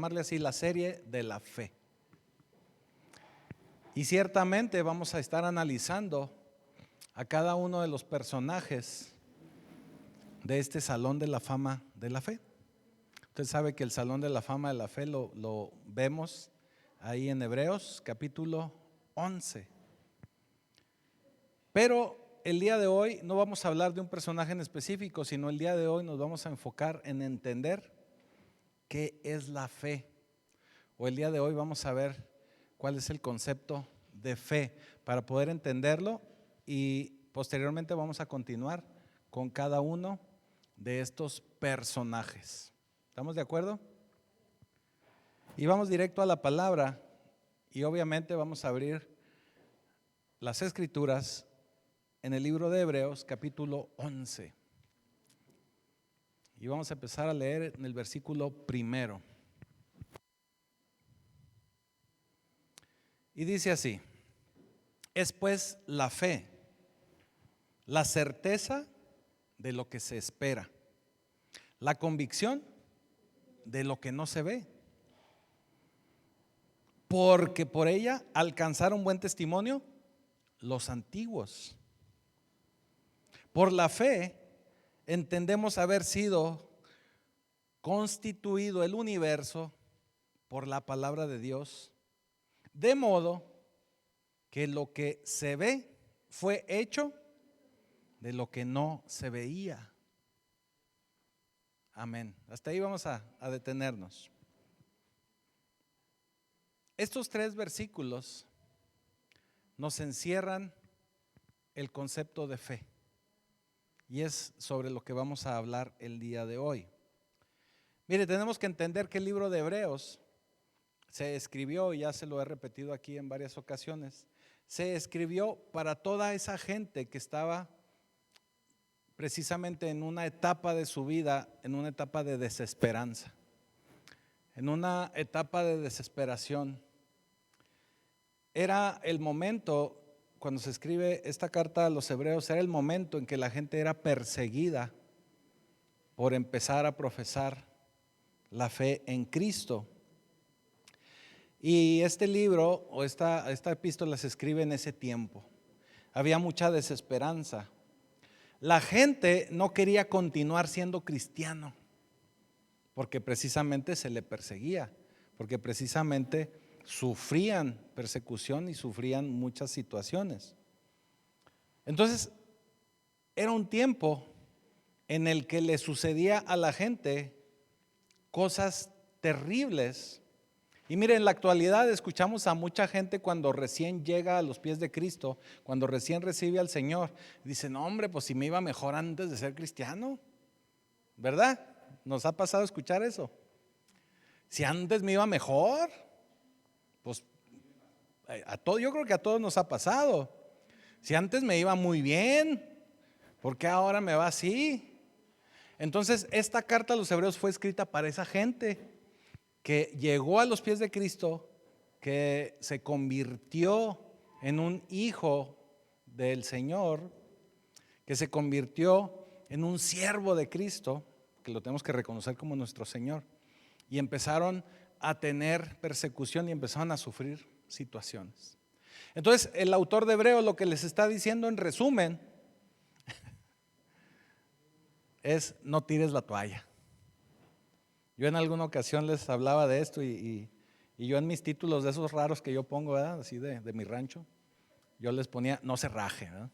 llamarle así, la serie de la fe. Y ciertamente vamos a estar analizando a cada uno de los personajes de este Salón de la Fama de la Fe. Usted sabe que el Salón de la Fama de la Fe lo vemos ahí en Hebreos capítulo 11. Pero el día de hoy no vamos a hablar de un personaje en específico, sino el día de hoy nos vamos a enfocar en entender qué es la fe. O el día de hoy vamos a ver cuál es el concepto de fe para poder entenderlo, y posteriormente vamos a continuar con cada uno de estos personajes. ¿Estamos de acuerdo? Y vamos directo a la palabra, y obviamente vamos a abrir las escrituras en el libro de Hebreos capítulo 11. Y vamos a empezar a leer en el versículo 1. Y dice así: es pues la fe, la certeza de lo que se espera, la convicción de lo que no se ve, porque por ella alcanzaron buen testimonio los antiguos. Por la fe entendemos haber sido constituido el universo por la palabra de Dios, de modo que lo que se ve fue hecho de lo que no se veía. Amén. Hasta ahí vamos a detenernos. Estos 3 versículos nos encierran el concepto de fe, y es sobre lo que vamos a hablar el día de hoy. Mire, tenemos que entender que el libro de Hebreos se escribió, y ya se lo he repetido aquí en varias ocasiones, se escribió para toda esa gente que estaba precisamente en una etapa de su vida, en una etapa de desesperanza, en una etapa de desesperación. Era el momento, cuando se escribe esta carta a los hebreos, era el momento en que la gente era perseguida por empezar a profesar la fe en Cristo. Y este libro o esta epístola se escribe en ese tiempo. Había mucha desesperanza. La gente no quería continuar siendo cristiano porque precisamente se le perseguía, porque precisamente sufrían persecución y sufrían muchas situaciones. Entonces, era un tiempo en el que le sucedía a la gente cosas terribles. Y mire, en la actualidad escuchamos a mucha gente cuando recién llega a los pies de Cristo, cuando recién recibe al Señor, dice: no, hombre, pues si me iba mejor antes de ser cristiano, ¿verdad? ¿Nos ha pasado escuchar eso? Si antes me iba mejor, pues yo creo que a todos nos ha pasado. Si antes me iba muy bien, ¿por qué ahora me va así? Entonces, esta carta a los hebreos fue escrita para esa gente que llegó a los pies de Cristo, que se convirtió en un hijo del Señor, que se convirtió en un siervo de Cristo, que lo tenemos que reconocer como nuestro Señor, y empezaron a tener persecución y empezaron a sufrir situaciones. Entonces, el autor de Hebreos lo que les está diciendo en resumen es: no tires la toalla. Yo en alguna ocasión les hablaba de esto, y yo en mis títulos de esos raros que yo pongo, ¿verdad? Así de mi rancho, yo les ponía: no se raje, ¿verdad?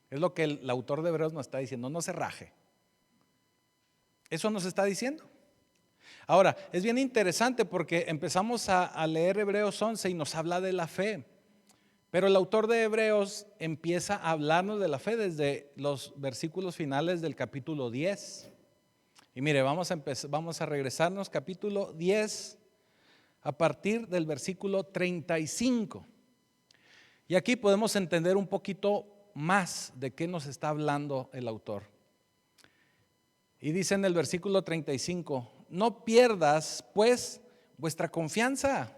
Es lo que el autor de Hebreos nos está diciendo: no se raje. Eso nos está diciendo. Ahora, es bien interesante porque empezamos a leer Hebreos 11 y nos habla de la fe, pero el autor de Hebreos empieza a hablarnos de la fe desde los versículos finales del capítulo 10. Y mire, vamos a regresarnos capítulo 10 a partir del versículo 35. Y aquí podemos entender un poquito más de qué nos está hablando el autor. Y dice en el versículo 35: no pierdas pues vuestra confianza.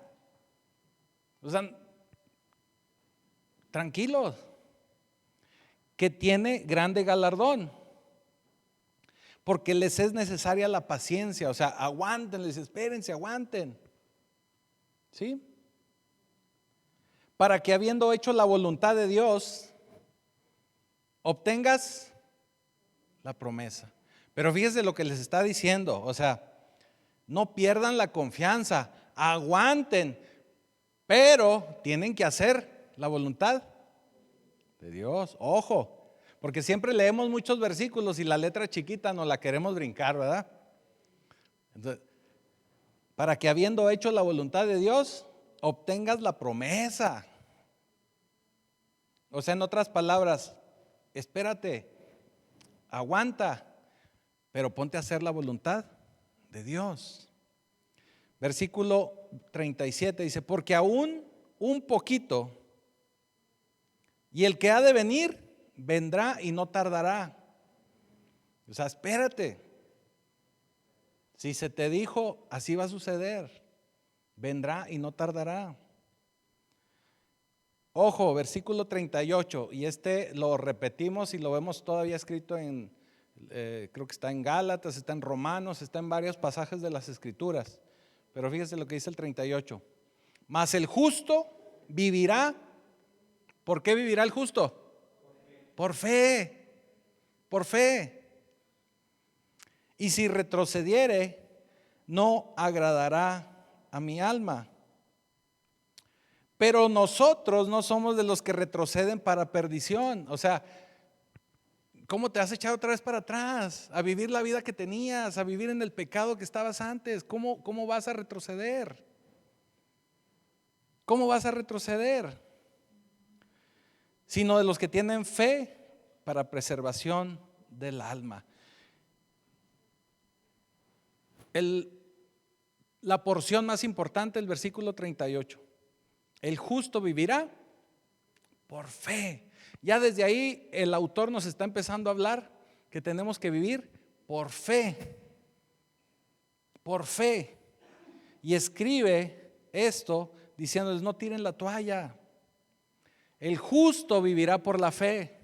O sea, tranquilos, que tiene grande galardón. porque les es necesaria la paciencia. O sea, aguanten, les espérense, aguanten. ¿Sí? Para que habiendo hecho la voluntad de Dios, obtengas la promesa. Pero fíjense lo que les está diciendo, o sea, no pierdan la confianza, aguanten, pero tienen que hacer la voluntad de Dios. Ojo, porque siempre leemos muchos versículos y la letra chiquita nos la queremos brincar, ¿verdad? Entonces, para que habiendo hecho la voluntad de Dios, obtengas la promesa. O sea, en otras palabras, espérate, aguanta, pero ponte a hacer la voluntad de Dios. Versículo 37 dice, porque aún un poquito, y el que ha de venir, vendrá y no tardará. O sea, espérate. Si se te dijo, así va a suceder. Vendrá y no tardará. Ojo, versículo 38, y este lo repetimos y lo vemos todavía escrito en, creo que está en Gálatas, está en Romanos, está en varios pasajes de las Escrituras. Pero fíjese lo que dice el 38. Mas el justo vivirá. ¿Por qué vivirá el justo? Por fe. Por fe. Y si retrocediere, no agradará a mi alma. Pero nosotros no somos de los que retroceden para perdición. O sea, ¿cómo te has echado otra vez para atrás? A vivir la vida que tenías, a vivir en el pecado que estabas antes. ¿Cómo vas a retroceder? ¿Cómo vas a retroceder? Sino de los que tienen fe para preservación del alma. La porción más importante, el versículo 38. El justo vivirá por fe. Ya desde ahí el autor nos está empezando a hablar que tenemos que vivir por fe. Por fe. Y escribe esto diciéndoles, no tiren la toalla. El justo vivirá por la fe,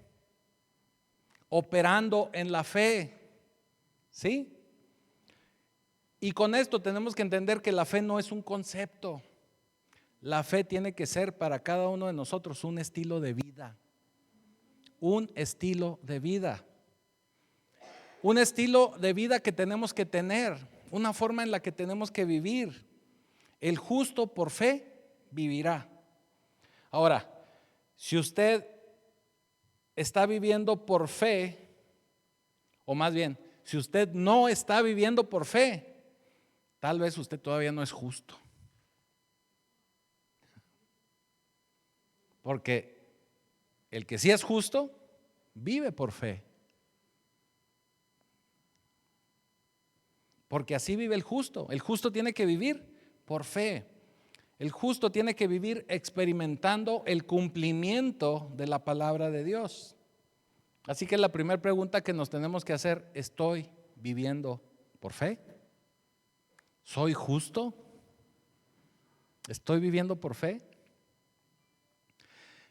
operando en la fe. ¿Sí? Y con esto tenemos que entender que la fe no es un concepto. La fe tiene que ser para cada uno de nosotros un estilo de vida. Un estilo de vida. Un estilo de vida que tenemos que tener. Una forma en la que tenemos que vivir. El justo por fe vivirá. Ahora, si usted está viviendo por fe, o más bien, si usted no está viviendo por fe, tal vez usted todavía no es justo. Porque el que sí es justo, vive por fe. Porque así vive el justo. El justo tiene que vivir por fe. El justo tiene que vivir experimentando el cumplimiento de la palabra de Dios. Así que la primera pregunta que nos tenemos que hacer, ¿estoy viviendo por fe? ¿Soy justo? ¿Estoy viviendo por fe?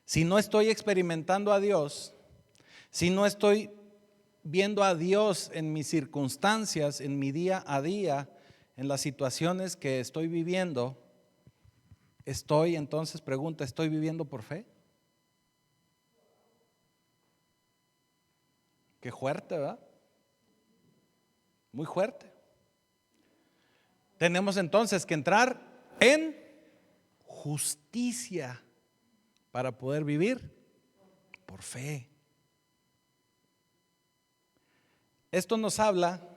Si no estoy experimentando a Dios, si no estoy viendo a Dios en mis circunstancias, en mi día a día, en las situaciones que estoy viviendo, entonces pregunta, ¿estoy viviendo por fe? Qué fuerte, ¿verdad? Muy fuerte. Tenemos entonces que entrar en justicia para poder vivir por fe. Esto nos habla,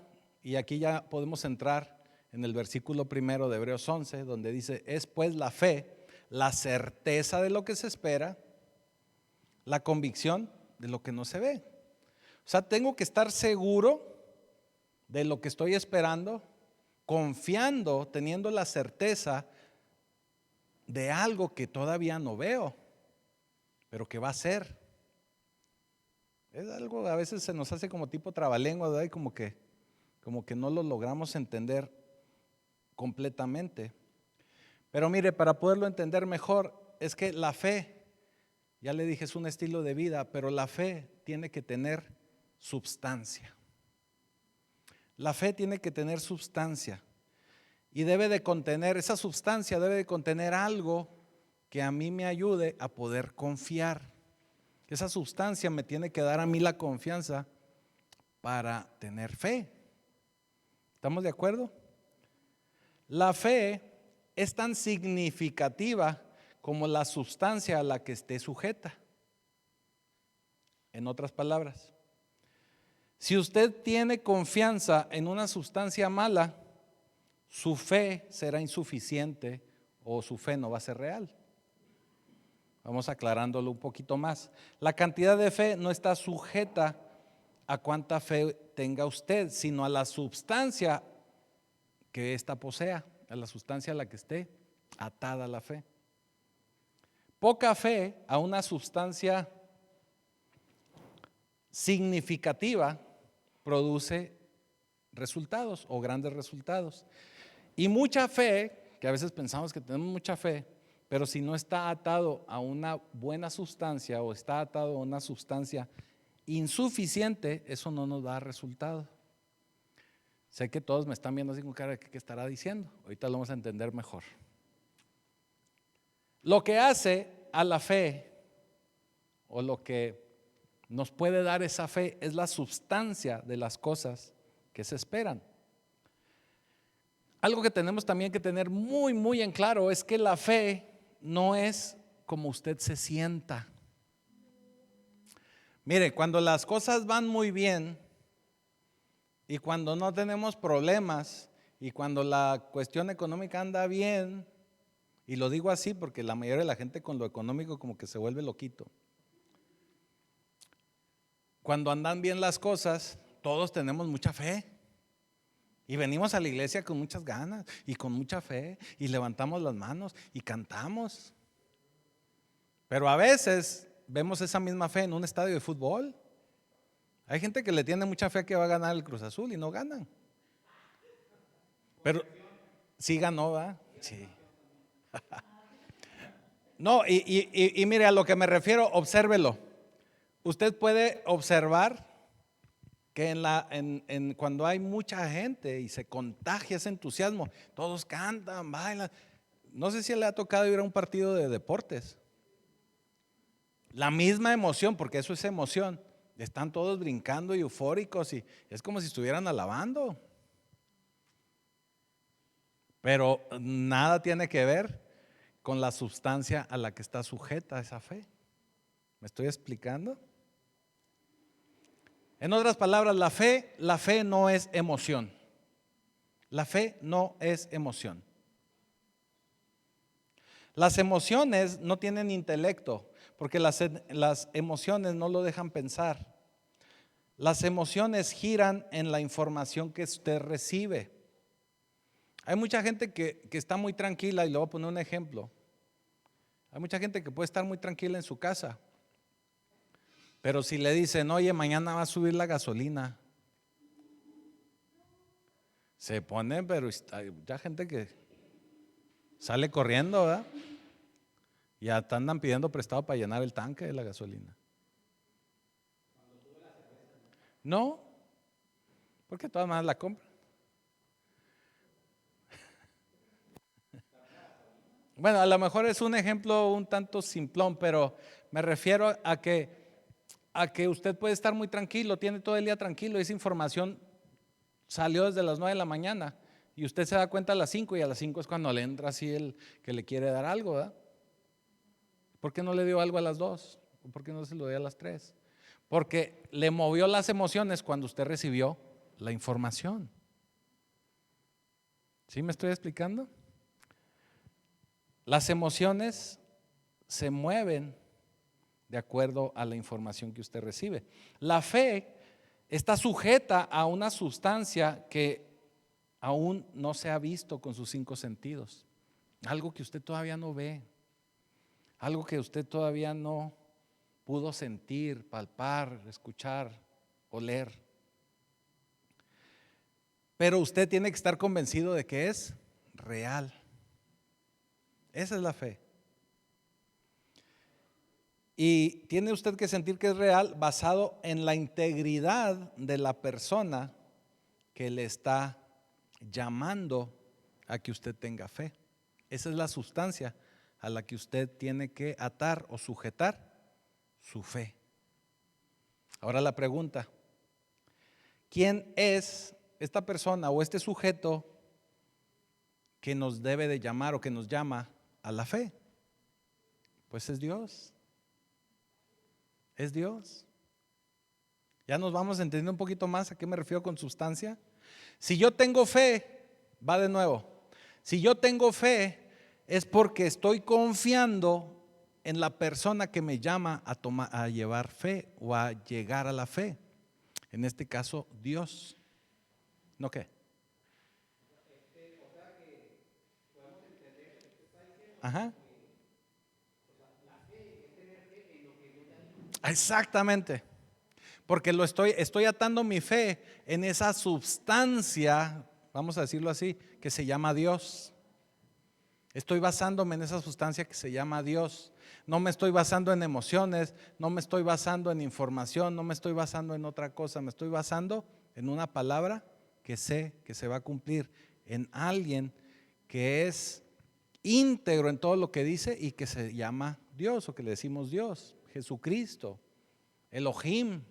y aquí ya podemos entrar en el versículo primero de Hebreos 11, donde dice, es pues la fe, la certeza de lo que se espera, la convicción de lo que no se ve. O sea, tengo que estar seguro de lo que estoy esperando, confiando, teniendo la certeza de algo que todavía no veo, pero que va a ser. Es algo a veces se nos hace como tipo trabalengua, ¿verdad? Y como que no lo logramos entender completamente. Pero mire, para poderlo entender mejor, es que la fe, ya le dije, es un estilo de vida, pero la fe tiene que tener substancia. La fe tiene que tener sustancia y debe de contener, esa sustancia debe de contener algo que a mí me ayude a poder confiar. Esa sustancia me tiene que dar a mí la confianza para tener fe. ¿Estamos de acuerdo? La fe es tan significativa como la sustancia a la que esté sujeta. En otras palabras, si usted tiene confianza en una sustancia mala, su fe será insuficiente o su fe no va a ser real. Vamos aclarándolo un poquito más. La cantidad de fe no está sujeta a cuánta fe tenga usted, sino a la sustancia que ésta posea, a la sustancia a la que esté atada la fe. Poca fe a una sustancia significativa produce resultados o grandes resultados. Y mucha fe, que a veces pensamos que tenemos mucha fe, pero si no está atado a una buena sustancia o está atado a una sustancia insuficiente, eso no nos da resultado. Sé que todos me están viendo así con cara de qué estará diciendo. Ahorita lo vamos a entender mejor. Lo que hace a la fe, o lo que nos puede dar esa fe, es la sustancia de las cosas que se esperan. Algo que tenemos también que tener muy, muy en claro es que la fe no es como usted se sienta. Mire, cuando las cosas van muy bien y cuando no tenemos problemas y cuando la cuestión económica anda bien, y lo digo así porque la mayoría de la gente con lo económico como que se vuelve loquito. Cuando andan bien las cosas, todos tenemos mucha fe. Y venimos a la iglesia con muchas ganas y con mucha fe y levantamos las manos y cantamos. Pero a veces vemos esa misma fe en un estadio de fútbol. Hay gente que le tiene mucha fe que va a ganar el Cruz Azul y no ganan. Pero sí ganó, ¿verdad? Sí. No, y mire, a lo que me refiero, obsérvelo. Usted puede observar que cuando hay mucha gente y se contagia ese entusiasmo, todos cantan, bailan. No sé si le ha tocado ir a un partido de deportes. La misma emoción, porque eso es emoción. Están todos brincando y eufóricos y es como si estuvieran alabando. Pero nada tiene que ver con la sustancia a la que está sujeta esa fe. ¿Me estoy explicando? En otras palabras, la fe no es emoción. La fe no es emoción. Las emociones no tienen intelecto, porque las emociones no lo dejan pensar. Las emociones giran en la información que usted recibe. Hay mucha gente que está muy tranquila, y le voy a poner un ejemplo. Hay mucha gente que puede estar muy tranquila en su casa, pero si le dicen, oye, mañana va a subir la gasolina, se pone, pero hay mucha gente que sale corriendo, ¿verdad? Ya andan pidiendo prestado para llenar el tanque de la gasolina. No, porque de todas maneras la compran. Bueno, a lo mejor es un ejemplo un tanto simplón, pero me refiero a que usted puede estar muy tranquilo, tiene todo el día tranquilo, esa información salió desde las 9 de la mañana y usted se da cuenta a las 5 y a las 5 es cuando le entra así el que le quiere dar algo, ¿verdad? ¿Por qué no le dio algo a las 2? ¿Por qué no se lo dio a las 3? Porque le movió las emociones cuando usted recibió la información. ¿Sí me estoy explicando? Las emociones se mueven de acuerdo a la información que usted recibe. La fe está sujeta a una sustancia que aún no se ha visto con sus 5 sentidos. Algo que usted todavía no ve. Algo que usted todavía no pudo sentir, palpar, escuchar, oler. Pero usted tiene que estar convencido de que es real. Esa es la fe. Y tiene usted que sentir que es real basado en la integridad de la persona que le está llamando a que usted tenga fe. Esa es la sustancia a la que usted tiene que atar o sujetar su fe. Ahora la pregunta: ¿quién es esta persona o este sujeto que nos debe de llamar o que nos llama a la fe? Pues es Dios. Es Dios. Ya nos vamos entendiendo un poquito más a qué me refiero con sustancia. Si yo tengo fe, va de nuevo. Si yo tengo fe, es porque estoy confiando en la persona que me llama a llevar fe o a llegar a la fe. En este caso, Dios. ¿No qué? Ajá. Exactamente. Porque estoy atando mi fe en esa sustancia, vamos a decirlo así, que se llama Dios. Estoy basándome en esa sustancia que se llama Dios. No me estoy basando en emociones, no me estoy basando en información, no me estoy basando en otra cosa, me estoy basando en una palabra que sé que se va a cumplir, en alguien que es íntegro en todo lo que dice y que se llama Dios, o que le decimos Dios, Jesucristo, Elohim,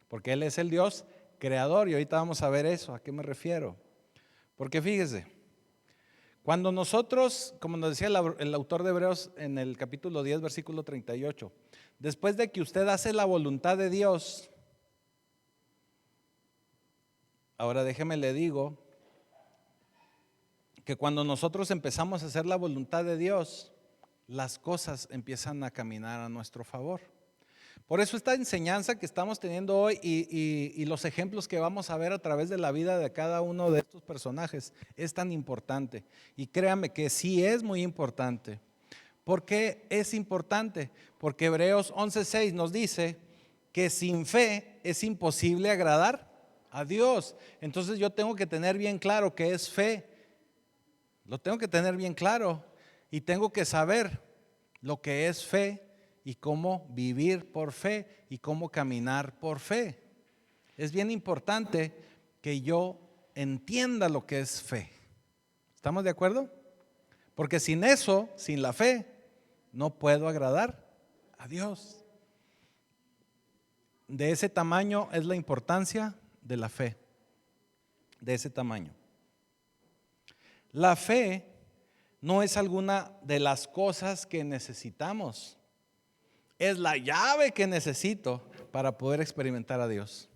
porque Él es el Dios creador. Y ahorita vamos a ver eso, ¿a qué me refiero? Porque fíjese, cuando nosotros, como nos decía el autor de Hebreos en el capítulo 10, versículo 38, después de que usted hace la voluntad de Dios, ahora déjeme le digo que cuando nosotros empezamos a hacer la voluntad de Dios, las cosas empiezan a caminar a nuestro favor. Por eso esta enseñanza que estamos teniendo hoy y los ejemplos que vamos a ver a través de la vida de cada uno de estos personajes es tan importante. Y créame que sí es muy importante. ¿Por qué es importante? Porque Hebreos 11:6 nos dice que sin fe es imposible agradar a Dios. Entonces yo tengo que tener bien claro qué es fe. Lo tengo que tener bien claro y tengo que saber lo que es fe y cómo vivir por fe y cómo caminar por fe. Es bien importante que yo entienda lo que es fe. ¿Estamos de acuerdo? Porque sin eso, sin la fe, no puedo agradar a Dios. De ese tamaño es la importancia de la fe. De ese tamaño. La fe no es alguna de las cosas que necesitamos. Es la llave que necesito para poder experimentar a Dios.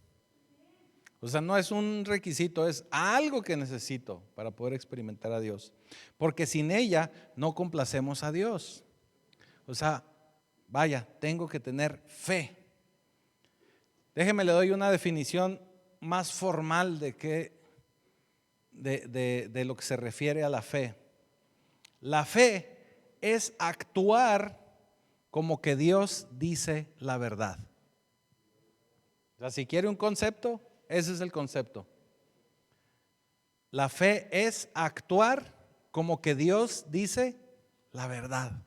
O sea, no es un requisito, es algo que necesito para poder experimentar a Dios. Porque sin ella no complacemos a Dios. O sea, vaya, tengo que tener fe. Déjeme le doy una definición más formal de lo que se refiere a la fe. La fe es actuar como que Dios dice la verdad. O sea, si quiere un concepto, ese es el concepto. La fe es actuar como que Dios dice la verdad.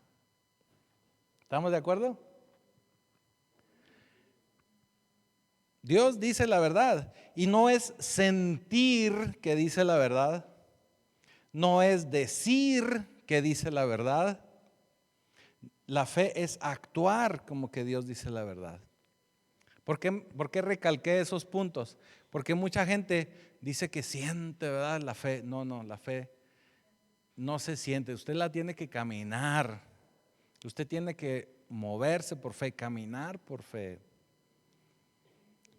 ¿Estamos de acuerdo? Dios dice la verdad y no es sentir que dice la verdad, no es decir que dice la verdad. La fe es actuar como que Dios dice la verdad. ¿Por qué recalqué esos puntos? Porque mucha gente dice que siente, ¿verdad? La fe. No, la fe no se siente. Usted la tiene que caminar. Usted tiene que moverse por fe, caminar por fe.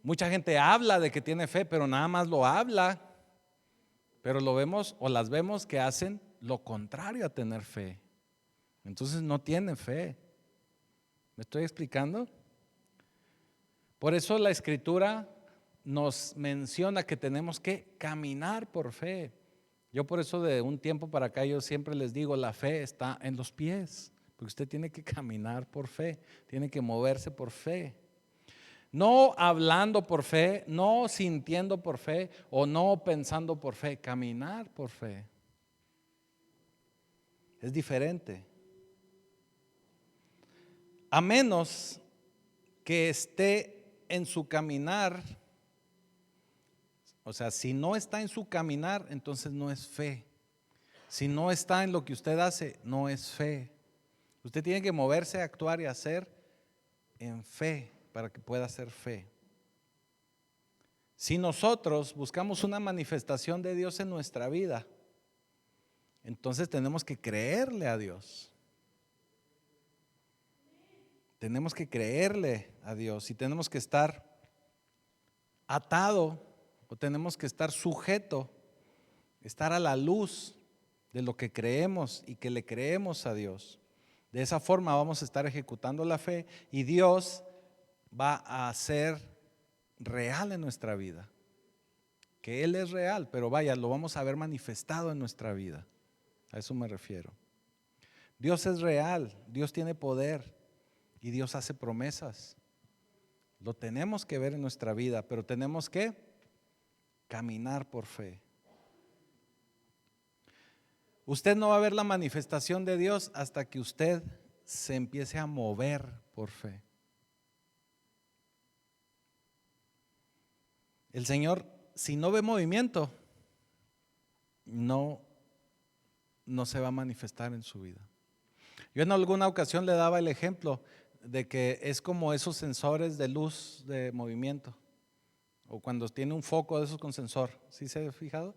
Mucha gente habla de que tiene fe, pero nada más lo habla. Pero lo vemos o las vemos que hacen lo contrario a tener fe. Entonces no tienen fe. ¿Me estoy explicando? Por eso la Escritura nos menciona que tenemos que caminar por fe. Yo por eso de un tiempo para acá yo siempre les digo, la fe está en los pies, porque usted tiene que caminar por fe, tiene que moverse por fe. No hablando por fe, no sintiendo por fe o no pensando por fe, caminar por fe. Es diferente. A menos que esté en su caminar, O sea, si no está en su caminar, entonces no es fe. Si no está en lo que usted hace, no es fe. Usted tiene que moverse, actuar y hacer en fe para que pueda ser fe. Si nosotros buscamos una manifestación de Dios en nuestra vida, entonces tenemos que creerle a Dios. Tenemos que creerle a Dios y tenemos que estar atado o tenemos que estar sujeto, estar a la luz de lo que creemos y que le creemos a Dios. De esa forma vamos a estar ejecutando la fe y Dios va a ser real en nuestra vida. Que Él es real, pero vaya, lo vamos a ver manifestado en nuestra vida. A eso me refiero. Dios es real, Dios tiene poder y Dios hace promesas. Lo tenemos que ver en nuestra vida, pero tenemos que caminar por fe. Usted no va a ver la manifestación de Dios hasta que usted se empiece a mover por fe. El Señor, si no ve movimiento, no se va a manifestar en su vida. Yo en alguna ocasión le daba el ejemplo de que es como esos sensores de luz de movimiento, o cuando tiene un foco de esos con sensor. ¿Sí se ha fijado?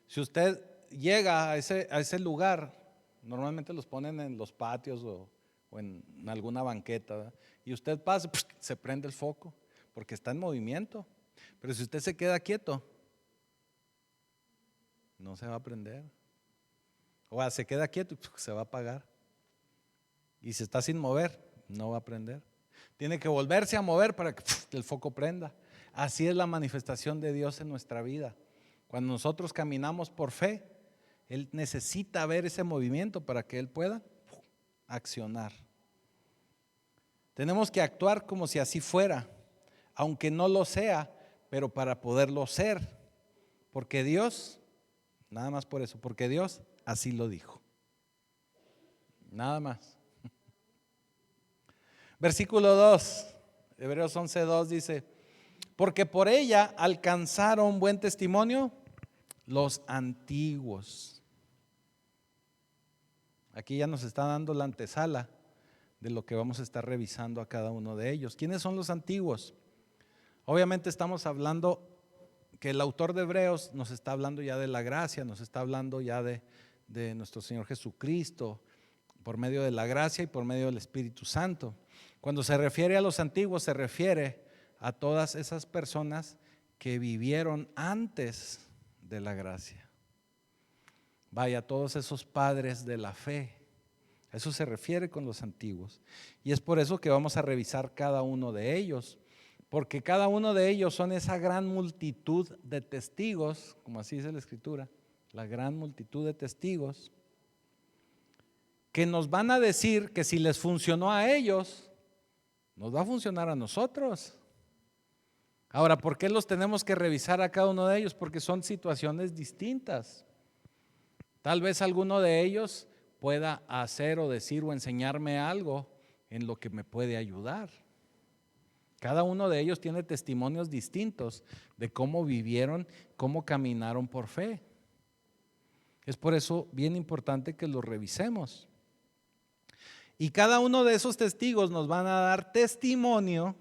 Si usted llega a ese lugar, normalmente los ponen en los patios o en alguna banqueta, ¿verdad? Y usted pasa, se prende el foco porque está en movimiento. Pero si usted se queda quieto, no se va a prender. O se queda quieto y se va a apagar. Y si está sin mover, no va a prender. Tiene que volverse a mover para que el foco prenda. Así es la manifestación de Dios en nuestra vida. Cuando nosotros caminamos por fe, Él necesita ver ese movimiento para que Él pueda accionar. Tenemos que actuar como si así fuera, aunque no lo sea, pero para poderlo ser. Porque Dios, nada más por eso, porque Dios así lo dijo. Nada más. Versículo 2, Hebreos 11:2 dice: porque por ella alcanzaron buen testimonio los antiguos. Aquí ya nos está dando la antesala de lo que vamos a estar revisando a cada uno de ellos. ¿Quiénes son los antiguos? Obviamente estamos hablando que el autor de Hebreos nos está hablando ya de la gracia, nos está hablando ya de nuestro Señor Jesucristo, por medio de la gracia y por medio del Espíritu Santo. Cuando se refiere a los antiguos, se refiere a todas esas personas que vivieron antes de la gracia. Vaya, todos esos padres de la fe. A eso se refiere con los antiguos. Y es por eso que vamos a revisar cada uno de ellos, porque cada uno de ellos son esa gran multitud de testigos, como así dice la Escritura, la gran multitud de testigos, que nos van a decir que si les funcionó a ellos, nos va a funcionar a nosotros. Ahora, ¿por qué los tenemos que revisar a cada uno de ellos? Porque son situaciones distintas. Tal vez alguno de ellos pueda hacer o decir o enseñarme algo en lo que me puede ayudar. Cada uno de ellos tiene testimonios distintos de cómo vivieron, cómo caminaron por fe. Es por eso bien importante que los revisemos. Y cada uno de esos testigos nos van a dar testimonio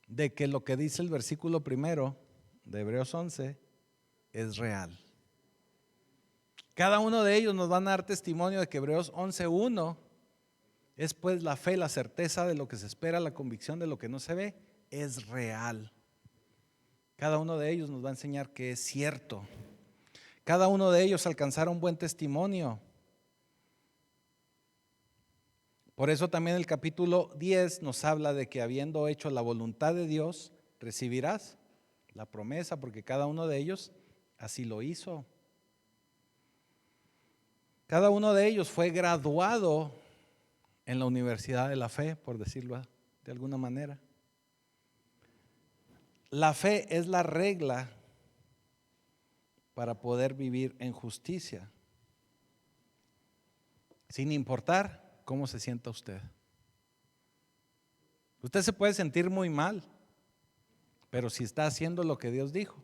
de que lo que dice el versículo primero de Hebreos 11 es real. Cada uno de ellos nos van a dar testimonio de que Hebreos 11:1 es pues la fe, la certeza de lo que se espera, la convicción de lo que no se ve, es real. Cada uno de ellos nos va a enseñar que es cierto. Cada uno de ellos alcanzaron buen testimonio. Por eso también el capítulo 10 nos habla de que habiendo hecho la voluntad de Dios, recibirás la promesa, porque cada uno de ellos así lo hizo. Cada uno de ellos fue graduado en la Universidad de la Fe, por decirlo de alguna manera. La fe es la regla para poder vivir en justicia, sin importar cómo se sienta usted. Usted se puede sentir muy mal, Pero si está haciendo lo que Dios dijo,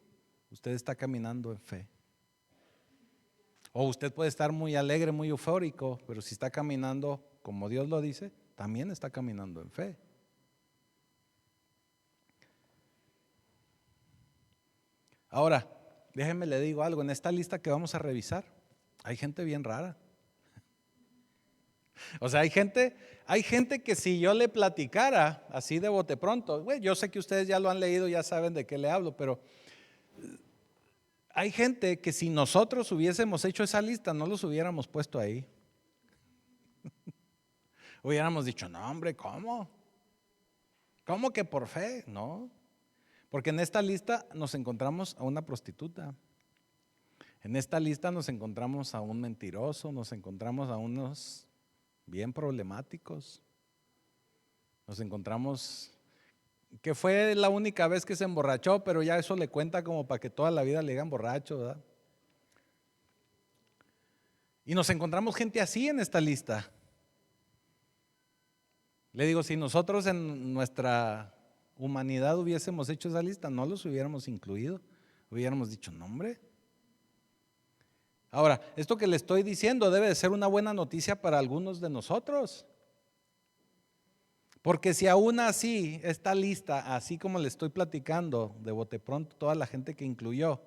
usted está caminando en fe. O usted puede estar muy alegre, muy eufórico, pero si está caminando como Dios lo dice, también está caminando en fe. Ahora, déjenme le digo algo, en esta lista que vamos a revisar, hay gente bien rara. O sea, hay gente que si yo le platicara así de bote pronto, güey, yo sé que ustedes ya lo han leído, ya saben de qué le hablo, pero hay gente que si nosotros hubiésemos hecho esa lista, no los hubiéramos puesto ahí. Hubiéramos dicho, no hombre, ¿cómo? ¿Cómo que por fe? No, porque en esta lista nos encontramos a una prostituta. En esta lista nos encontramos a un mentiroso, nos encontramos a unos bien problemáticos. Nos encontramos que fue la única vez que se emborrachó, pero ya eso le cuenta como para que toda la vida le digan borracho, ¿verdad? Y nos encontramos gente así en esta lista. Le digo, si nosotros en nuestra humanidad hubiésemos hecho esa lista, no los hubiéramos incluido. Hubiéramos dicho, no hombre. Ahora, esto que le estoy diciendo debe de ser una buena noticia para algunos de nosotros. Porque si aún así esta lista, así como le estoy platicando de bote pronto, toda la gente que incluyó,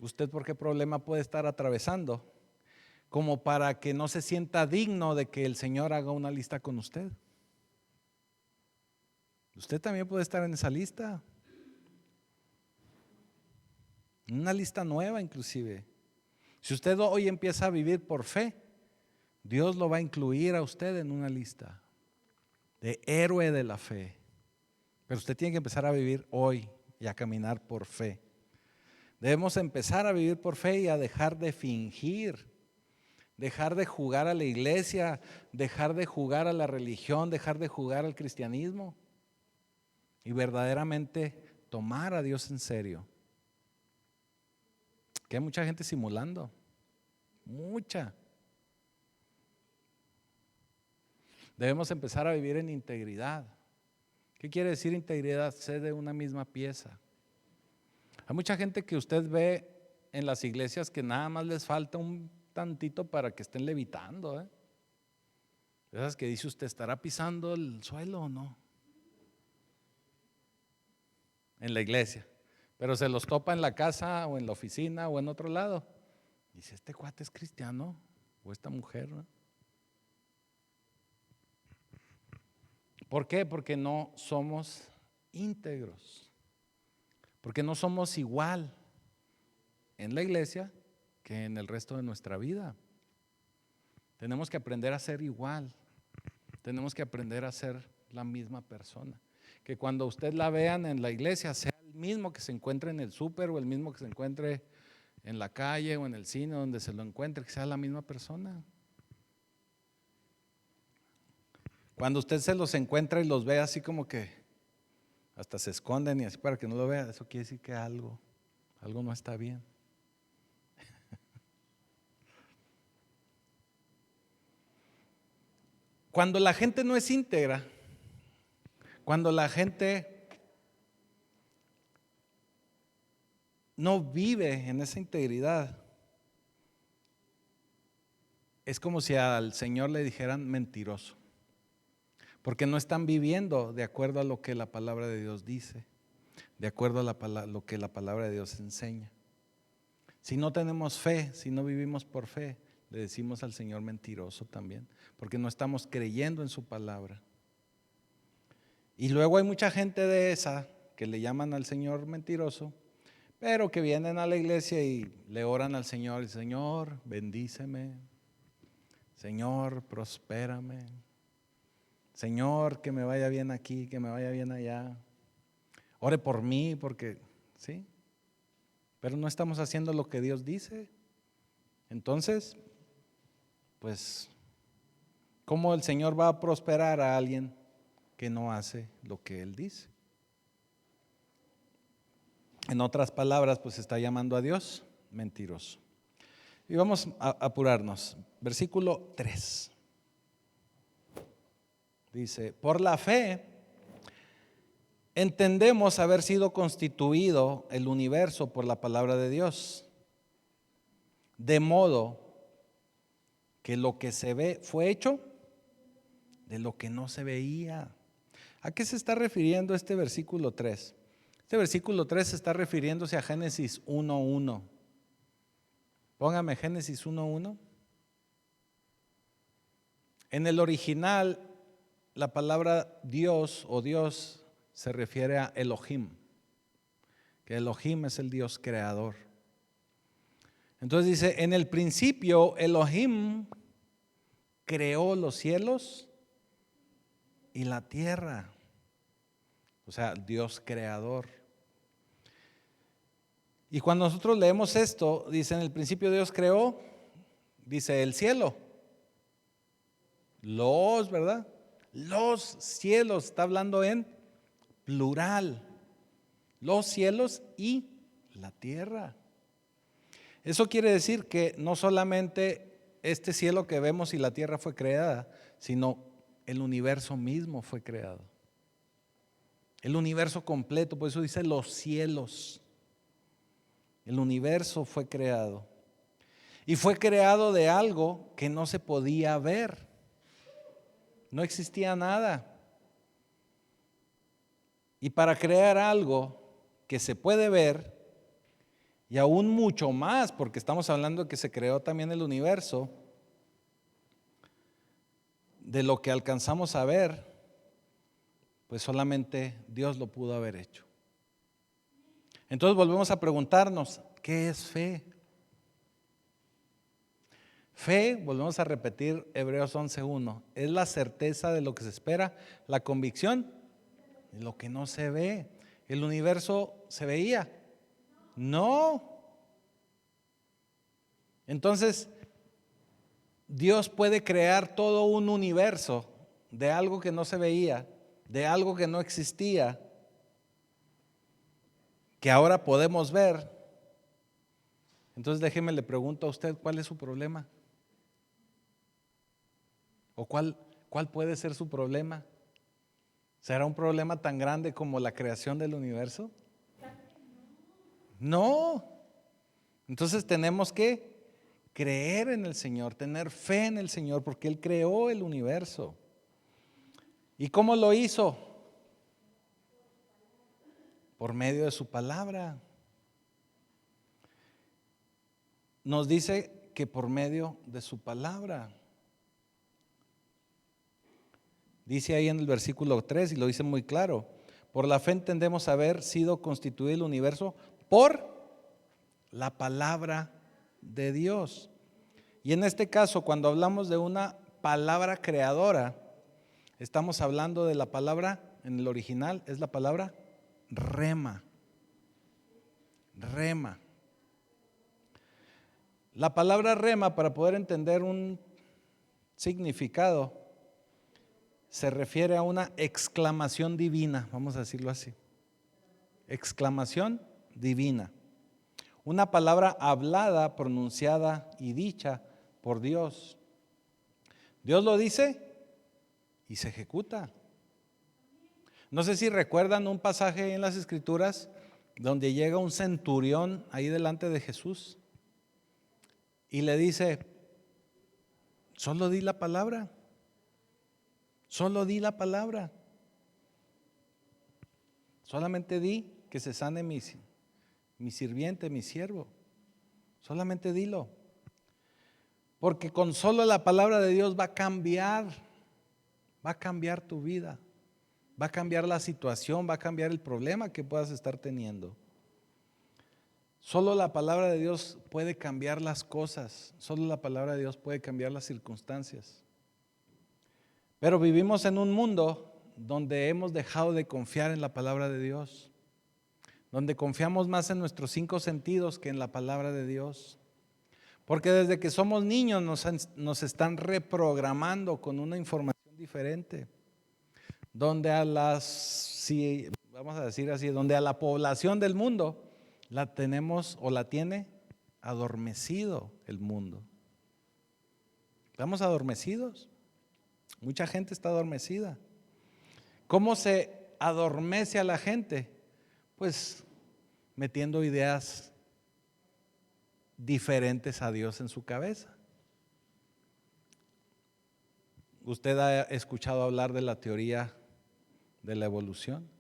¿usted por qué problema puede estar atravesando? Como para que no se sienta digno de que el Señor haga una lista con usted. Usted también puede estar en esa lista. Una lista nueva inclusive. Si usted hoy empieza a vivir por fe, Dios lo va a incluir a usted en una lista de héroe de la fe. Pero usted tiene que empezar a vivir hoy y a caminar por fe. Debemos empezar a vivir por fe y a dejar de fingir, dejar de jugar a la iglesia, dejar de jugar a la religión, dejar de jugar al cristianismo y verdaderamente tomar a Dios en serio. Que hay mucha gente simulando, mucha. Debemos empezar a vivir en integridad. ¿Qué quiere decir integridad? Ser de una misma pieza. Hay mucha gente que usted ve en las iglesias que nada más les falta un tantito para que estén levitando. Esas que dice usted, ¿estará pisando el suelo o no? En la iglesia. Pero se los topa en la casa o en la oficina o en otro lado. Dice, ¿este cuate es cristiano? ¿O esta mujer? ¿No? ¿Por qué? Porque no somos íntegros. Porque no somos igual en la iglesia que en el resto de nuestra vida. Tenemos que aprender a ser igual. Tenemos que aprender a ser la misma persona. Que cuando usted la vean en la iglesia sea el mismo que se encuentre en el súper o el mismo que se encuentre en la calle o en el cine, donde se lo encuentre, que sea la misma persona. Cuando usted se los encuentra y los ve así como que hasta se esconden y así para que no lo vea, eso quiere decir que algo no está bien. Cuando la gente no es íntegra, cuando la gente no vive en esa integridad, es como si al Señor le dijeran mentiroso, porque no están viviendo de acuerdo a lo que la palabra de Dios dice, de acuerdo a lo que la palabra de Dios enseña. Si no tenemos fe, si no vivimos por fe, le decimos al Señor mentiroso también, porque no estamos creyendo en su palabra. Y luego hay mucha gente de esa que le llaman al Señor mentiroso, pero que vienen a la iglesia y le oran al Señor, Señor, bendíceme, Señor, prospérame, Señor, que me vaya bien aquí, que me vaya bien allá, ore por mí, porque, ¿sí? Pero no estamos haciendo lo que Dios dice. Entonces, pues, ¿cómo el Señor va a prosperar a alguien que no hace lo que Él dice? En otras palabras, pues está llamando a Dios mentiroso. Y vamos a apurarnos. Versículo 3. Dice, por la fe entendemos haber sido constituido el universo por la palabra de Dios, de modo que lo que se ve fue hecho de lo que no se veía. ¿A qué se está refiriendo este versículo 3? Este versículo 3 está refiriéndose a Génesis 1:1. Póngame Génesis 1:1. En el original, la palabra Dios o Dios se refiere a Elohim, que Elohim es el Dios creador. Entonces dice, en el principio Elohim creó los cielos y la tierra. O sea, Dios creador. Y cuando nosotros leemos esto, dice, en el principio Dios creó, dice, el cielo. ¿Verdad? Los cielos, está hablando en plural. Los cielos y la tierra. Eso quiere decir que no solamente este cielo que vemos y la tierra fue creada, sino el universo mismo fue creado. El universo completo, por eso dice los cielos. El universo fue creado. Y fue creado de algo que no se podía ver. No existía nada. Y para crear algo que se puede ver, y aún mucho más, porque estamos hablando de que se creó también el universo, de lo que alcanzamos a ver, pues solamente Dios lo pudo haber hecho. Entonces volvemos a preguntarnos, ¿qué es fe? Fe, volvemos a repetir Hebreos 11:1, es la certeza de lo que se espera, la convicción de lo que no se ve. ¿El universo se veía? No. Entonces, Dios puede crear todo un universo de algo que no se veía, de algo que no existía, que ahora podemos ver. Entonces déjeme le pregunto a usted, ¿cuál es su problema? ¿O cuál puede ser su problema? ¿Será un problema tan grande como la creación del universo? No. Entonces tenemos que creer en el Señor, tener fe en el Señor, porque Él creó el universo. ¿Y cómo lo hizo? Por medio de su palabra. Nos dice que por medio de su palabra. Dice ahí en el versículo 3 y lo dice muy claro. Por la fe entendemos haber sido constituido el universo por la palabra de Dios. Y en este caso, cuando hablamos de una palabra creadora, estamos hablando de la palabra, en el original, es la palabra rema. Rema. La palabra rema, para poder entender un significado, se refiere a una exclamación divina, vamos a decirlo así. Exclamación divina. Una palabra hablada, pronunciada y dicha por Dios. Dios lo dice y se ejecuta. No sé si recuerdan un pasaje en las Escrituras donde llega un centurión ahí delante de Jesús y le dice, solo di la palabra. Solo di la palabra. Solamente di que se sane mi sirviente, mi siervo. Solamente dilo. Porque con solo la palabra de Dios va a cambiar tu vida. Va a cambiar la situación, va a cambiar el problema que puedas estar teniendo. Solo la palabra de Dios puede cambiar las cosas. Solo la palabra de Dios puede cambiar las circunstancias. Pero vivimos en un mundo donde hemos dejado de confiar en la palabra de Dios, donde confiamos más en nuestros 5 sentidos que en la palabra de Dios. Porque desde que somos niños nos están reprogramando con una información diferente, donde vamos a decir así, donde a la población del mundo la tenemos o la tiene adormecido el mundo. Estamos adormecidos. Mucha gente está adormecida. ¿Cómo se adormece a la gente? Pues metiendo ideas diferentes a Dios en su cabeza. ¿Usted ha escuchado hablar de la teoría de la evolución?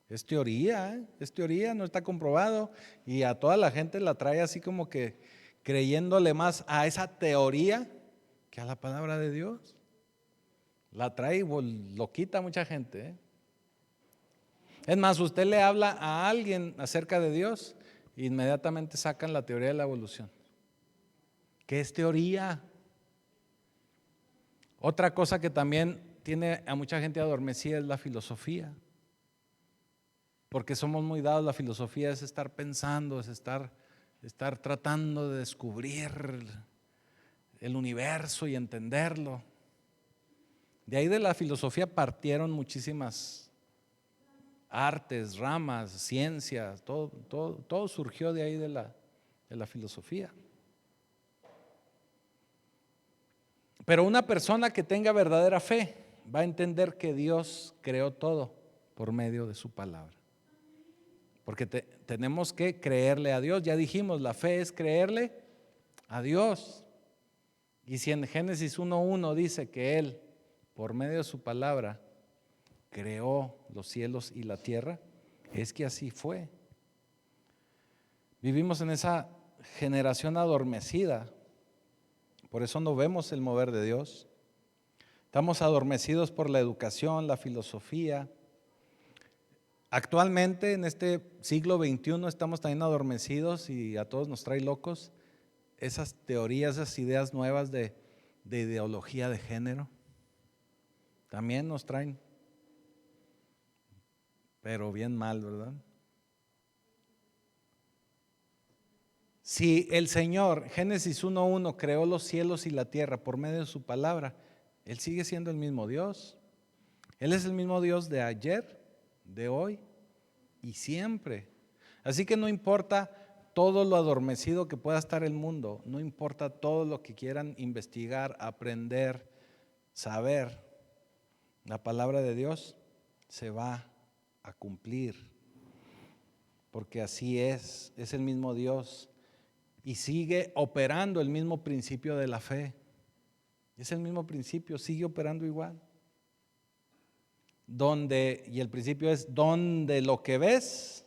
Es teoría, es teoría, no está comprobado, y a toda la gente la trae así como que creyéndole más a esa teoría que a la palabra de Dios. La trae loquita a mucha gente, ¿eh? Es más, usted le habla a alguien acerca de Dios, e inmediatamente sacan la teoría de la evolución. ¿Qué es teoría? Otra cosa que también tiene a mucha gente adormecida es la filosofía. Porque somos muy dados, la filosofía es estar pensando, es estar tratando de descubrir el universo y entenderlo. De ahí de la filosofía partieron muchísimas artes, ramas, ciencias, todo surgió de ahí de la filosofía. Pero una persona que tenga verdadera fe va a entender que Dios creó todo por medio de su palabra. Porque tenemos que creerle a Dios. Ya dijimos, la fe es creerle a Dios. Y si en Génesis 1:1 dice que Él, por medio de su palabra, creó los cielos y la tierra, es que así fue. Vivimos en esa generación adormecida. Por eso no vemos el mover de Dios. Estamos adormecidos por la educación, la filosofía. Actualmente en este siglo XXI estamos también adormecidos y a todos nos trae locos esas teorías, esas ideas nuevas de ideología de género. También nos traen, pero bien mal, ¿verdad? Si el Señor, Génesis 1:1, creó los cielos y la tierra por medio de su palabra, Él sigue siendo el mismo Dios. Él es el mismo Dios de ayer, de hoy y siempre. Así que no importa todo lo adormecido que pueda estar el mundo, no importa todo lo que quieran investigar, aprender, saber, la palabra de Dios se va a cumplir, porque así es el mismo Dios y sigue operando el mismo principio de la fe. Es el mismo principio, sigue operando igual. Y el principio es donde lo que ves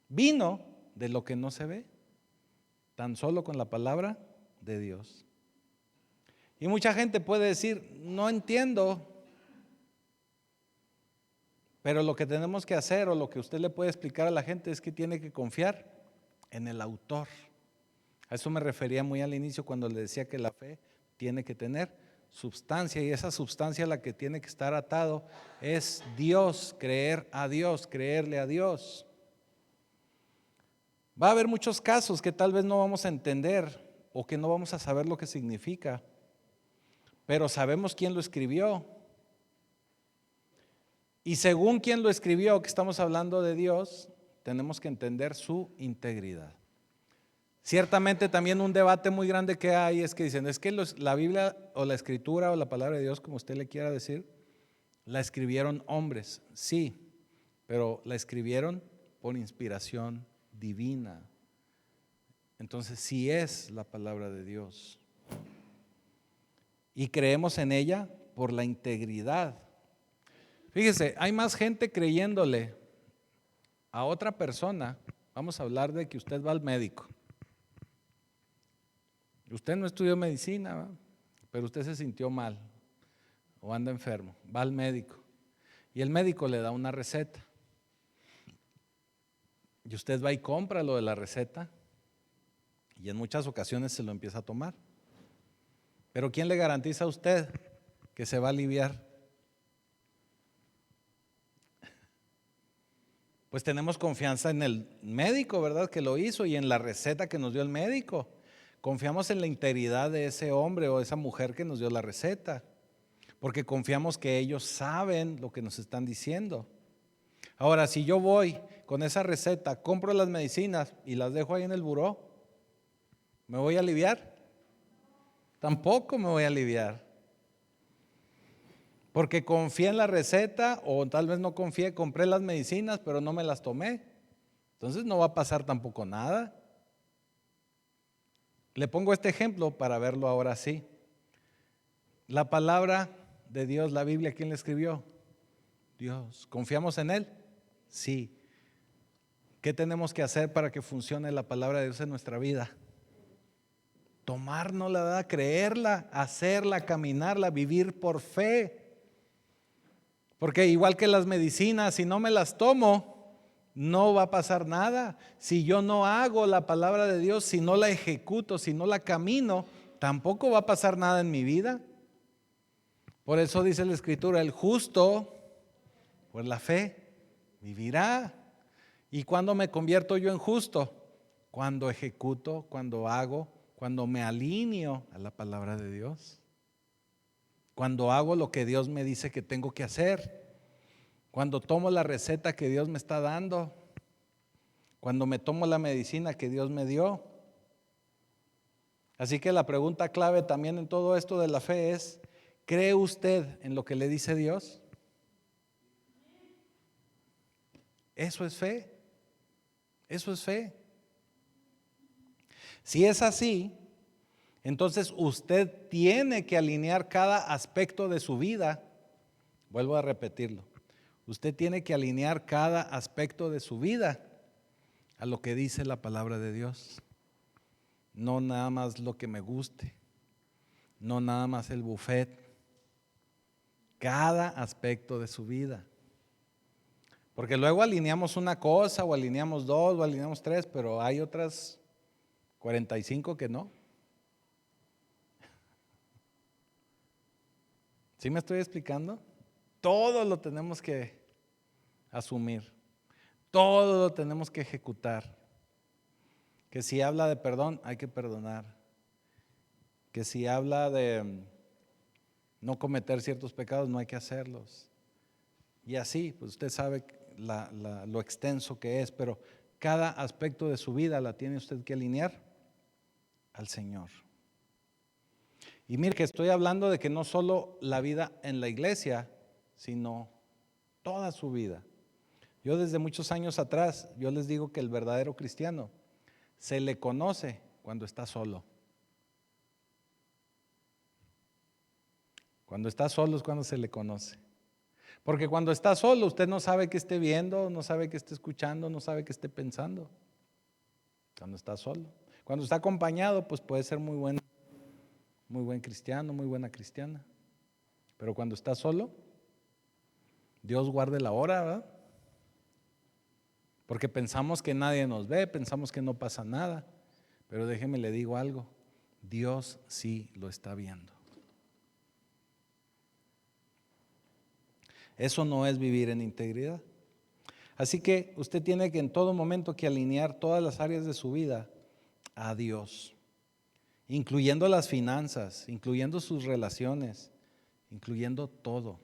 vino de lo que no se ve, tan solo con la palabra de Dios. Y mucha gente puede decir, no entiendo, pero lo que tenemos que hacer o lo que usted le puede explicar a la gente es que tiene que confiar en el autor. A eso me refería muy al inicio cuando le decía que la fe tiene que tener substancia, y esa substancia a la que tiene que estar atado es Dios, creer a Dios, creerle a Dios. Va a haber muchos casos que tal vez no vamos a entender o que no vamos a saber lo que significa, pero sabemos quién lo escribió. Y según quién lo escribió, que estamos hablando de Dios, tenemos que entender su integridad. Ciertamente también un debate muy grande que hay es que dicen, es que la Biblia o la Escritura o la palabra de Dios, como usted le quiera decir, la escribieron hombres. Sí, pero la escribieron por inspiración divina. Entonces sí es la palabra de Dios. Y creemos en ella por la integridad. Fíjese, hay más gente creyéndole a otra persona. Vamos a hablar de que usted va al médico. Usted no estudió medicina, ¿va? Pero usted se sintió mal o anda enfermo, va al médico y el médico le da una receta y usted va y compra lo de la receta y en muchas ocasiones se lo empieza a tomar. Pero ¿quién le garantiza a usted que se va a aliviar? Pues tenemos confianza en el médico, ¿verdad? Que lo hizo, y en la receta que nos dio el médico. Confiamos en la integridad de ese hombre o esa mujer que nos dio la receta, porque confiamos que ellos saben lo que nos están diciendo. Ahora, si yo voy con esa receta, compro las medicinas y las dejo ahí en el buró, ¿me voy a aliviar? Tampoco me voy a aliviar. Porque confié en la receta, o tal vez no confié, compré las medicinas, pero no me las tomé. Entonces no va a pasar tampoco nada. Le pongo este ejemplo para verlo ahora sí. La palabra de Dios, la Biblia, ¿quién la escribió? Dios. ¿Confiamos en Él? Sí. ¿Qué tenemos que hacer para que funcione la palabra de Dios en nuestra vida? Tomárnosla, creerla, hacerla, caminarla, vivir por fe. Porque igual que las medicinas, si no me las tomo, no va a pasar nada. Si yo no hago la palabra de Dios, si no la ejecuto, si no la camino, tampoco va a pasar nada en mi vida. Por eso dice la Escritura, el justo, por la fe, vivirá. ¿Y cuándo me convierto yo en justo? Cuando ejecuto, cuando hago, cuando me alineo a la palabra de Dios. Cuando hago lo que Dios me dice que tengo que hacer. Cuando tomo la receta que Dios me está dando. Cuando me tomo la medicina que Dios me dio. Así que la pregunta clave también en todo esto de la fe es, ¿cree usted en lo que le dice Dios? Eso es fe. Eso es fe. Si es así, entonces usted tiene que alinear cada aspecto de su vida. Vuelvo a repetirlo. Usted tiene que alinear cada aspecto de su vida a lo que dice la palabra de Dios. No nada más lo que me guste, no nada más el buffet. Cada aspecto de su vida. Porque luego alineamos una cosa, o alineamos dos, o alineamos tres, pero hay otras 45 que no. ¿Sí me estoy explicando? Todo lo tenemos que asumir. Todo lo tenemos que ejecutar. Que si habla de perdón, hay que perdonar. Que si habla de no cometer ciertos pecados, no hay que hacerlos. Y así, pues usted sabe lo extenso que es, pero cada aspecto de su vida la tiene usted que alinear al Señor. Y mire que estoy hablando de que no solo la vida en la iglesia, sino toda su vida. Yo desde muchos años atrás, yo les digo que el verdadero cristiano se le conoce cuando está solo. Cuando está solo es cuando se le conoce. Porque cuando está solo usted no sabe qué esté viendo, no sabe qué esté escuchando, no sabe qué esté pensando. Cuando está solo. Cuando está acompañado, pues puede ser muy buen cristiano, muy buena cristiana. Pero cuando está solo, Dios guarde la hora, ¿verdad? Porque pensamos que nadie nos ve, pensamos que no pasa nada. Pero déjeme le digo algo, Dios sí lo está viendo. Eso no es vivir en integridad. Así que usted tiene que en todo momento que alinear todas las áreas de su vida a Dios, incluyendo las finanzas, incluyendo sus relaciones, incluyendo todo.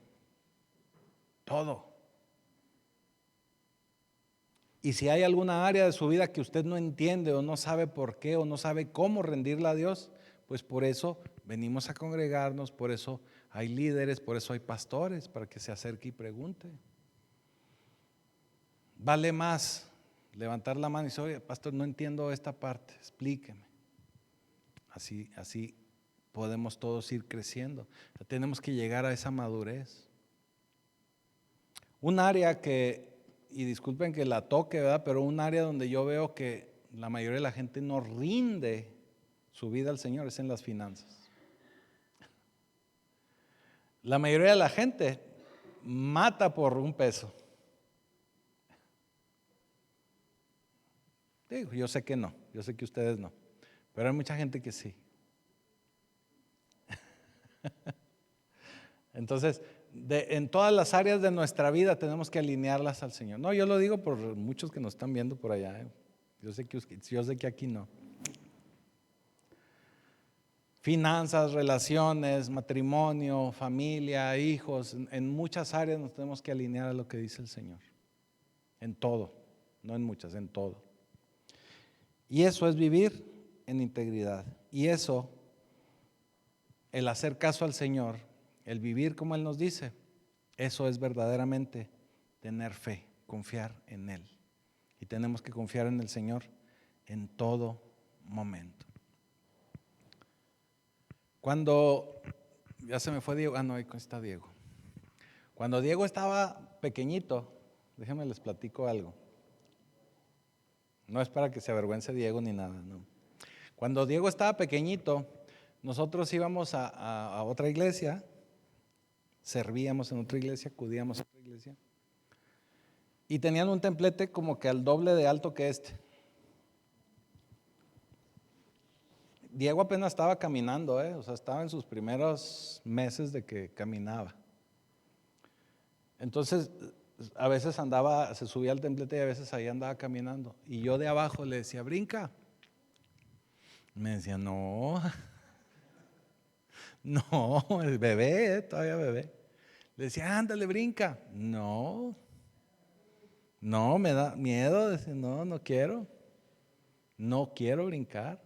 Todo. Y si hay alguna área de su vida que usted no entiende o no sabe por qué o no sabe cómo rendirla a Dios, pues por eso venimos a congregarnos, por eso hay líderes, por eso hay pastores, para que se acerque y pregunte. Vale más levantar la mano y decir, oye, pastor, no entiendo esta parte, explíqueme. Así podemos todos ir creciendo. Tenemos que llegar a esa madurez. Un área que, y disculpen que la toque, ¿verdad? Pero un área donde yo veo que la mayoría de la gente no rinde su vida al Señor es en las finanzas. La mayoría de la gente mata por un peso. Digo, yo sé que no, yo sé que ustedes no, pero hay mucha gente que sí. Entonces, en todas las áreas de nuestra vida tenemos que alinearlas al Señor. No, yo lo digo por muchos que nos están viendo por allá. Yo sé que aquí no. Finanzas, relaciones, matrimonio, familia, hijos, en muchas áreas nos tenemos que alinear a lo que dice el Señor. En todo, no en muchas, en todo. Y eso es vivir en integridad. Y eso, el hacer caso al Señor, el vivir como Él nos dice, eso es verdaderamente tener fe, confiar en Él. Y tenemos que confiar en el Señor en todo momento. Cuando, ya se me fue Diego, no, ahí está Diego. Cuando Diego estaba pequeñito, déjenme les platico algo. No es para que se avergüence Diego ni nada, no. Cuando Diego estaba pequeñito, nosotros íbamos a otra iglesia, servíamos en otra iglesia, acudíamos a otra iglesia, y tenían un templete como que al doble de alto que este. Diego apenas estaba caminando, o sea, estaba en sus primeros meses de que caminaba. Entonces, a veces se subía al templete y a veces ahí andaba caminando. Y yo de abajo le decía, brinca. Me decía, no, el bebé, todavía bebé. Le decía, ándale, brinca. No, me da miedo. Decía, no quiero brincar.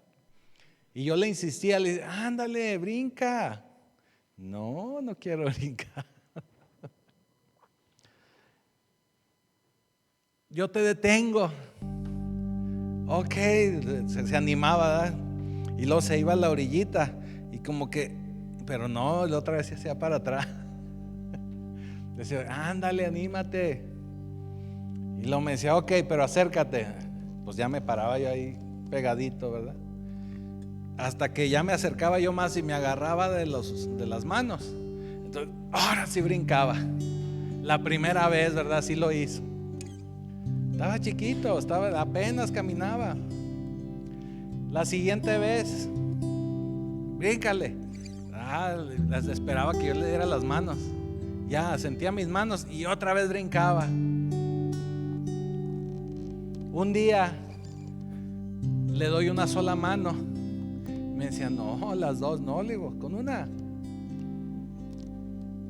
Y yo le insistía, le decía, ándale, brinca. No quiero brincar. Yo te detengo. Ok, se animaba, ¿verdad? Y luego se iba a la orillita y como que, pero no, la otra vez se hacía para atrás. Decía, ándale, anímate. Y luego me decía, ok, pero acércate. Pues ya me paraba yo ahí pegadito, ¿verdad? Hasta que ya me acercaba yo más y me agarraba de las manos. Entonces, ahora sí brincaba. La primera vez, ¿verdad? Sí lo hizo. Estaba chiquito, apenas caminaba. La siguiente vez, bríncale. Les esperaba que yo le diera las manos. Ya, sentía mis manos y otra vez brincaba. Un día le doy una sola mano. Me decía, no, las dos, no, le digo, con una.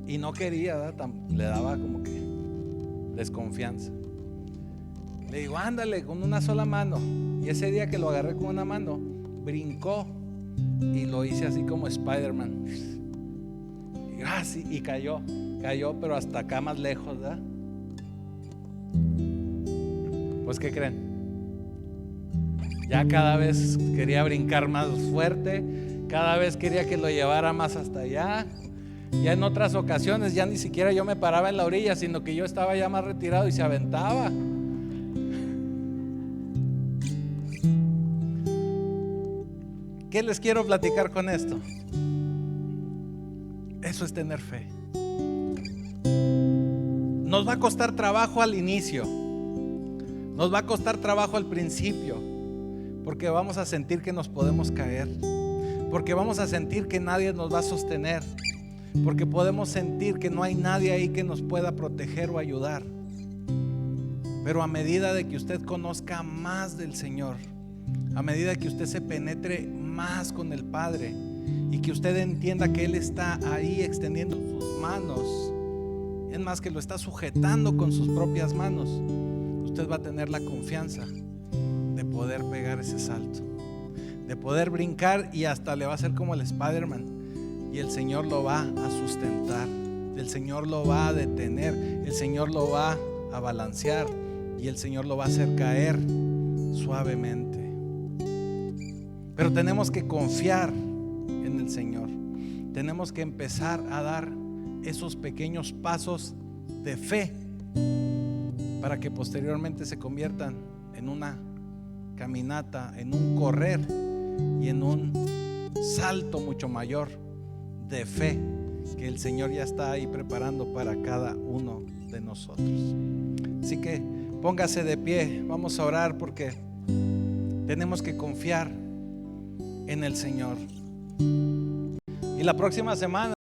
Y no quería, ¿verdad? Le daba como que desconfianza. Le digo, ándale, con una sola mano. Y ese día que lo agarré con una mano, brincó y lo hice así como Spider-Man. Y cayó, pero hasta acá más lejos, ¿verdad? Pues, ¿qué creen? Ya cada vez quería brincar más fuerte, cada vez quería que lo llevara más hasta allá. Ya en otras ocasiones ya ni siquiera yo me paraba en la orilla, sino que yo estaba ya más retirado y se aventaba. ¿Qué les quiero platicar con esto? Eso es tener fe. Nos va a costar trabajo al inicio, nos va a costar trabajo al principio, porque vamos a sentir que nos podemos caer, porque vamos a sentir que nadie nos va a sostener, porque podemos sentir que no hay nadie ahí que nos pueda proteger o ayudar. Pero a medida de que usted conozca más del Señor, a medida que usted se penetre más con el Padre y que usted entienda que Él está ahí extendiendo sus manos, es más, que lo está sujetando con sus propias manos, usted va a tener la confianza de poder pegar ese salto, de poder brincar, y hasta le va a hacer como el Spider-Man, y el Señor lo va a sustentar, el Señor lo va a detener, el Señor lo va a balancear y el Señor lo va a hacer caer suavemente. Pero tenemos que confiar en el Señor. Tenemos que empezar a dar esos pequeños pasos de fe para que posteriormente se conviertan en una caminata, en un correr y en un salto mucho mayor de fe que el Señor ya está ahí preparando para cada uno de nosotros. Así que póngase de pie, vamos a orar, porque tenemos que confiar en el Señor. Y la próxima semana